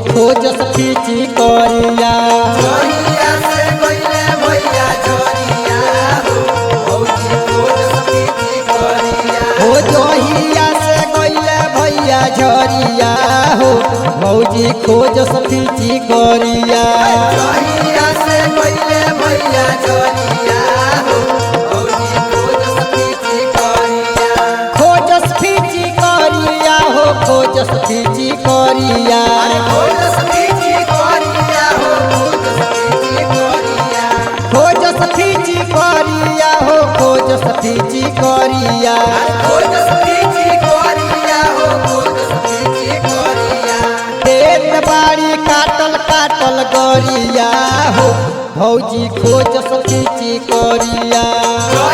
खोज पीची करिया जोहिया से गइले भैया जोरिया हो भौजी खोज पीची करिया हो जोहिया से गइले भैया झरिया हो भौजी खोज पीची करिया जोहिया से गइले भैया जोरिया हो भौजी खोज पीची करिया खोज पीची करिया हो खोज पीची करिया खोज पीची करिया हो खोज पीची करिया खोज पीची करिया हो खोज पीची करिया खोज पीची करिया हो खोज पीची करिया देत बाड़ी काटल काटल गरिया हो भौजी खोज पीची करिया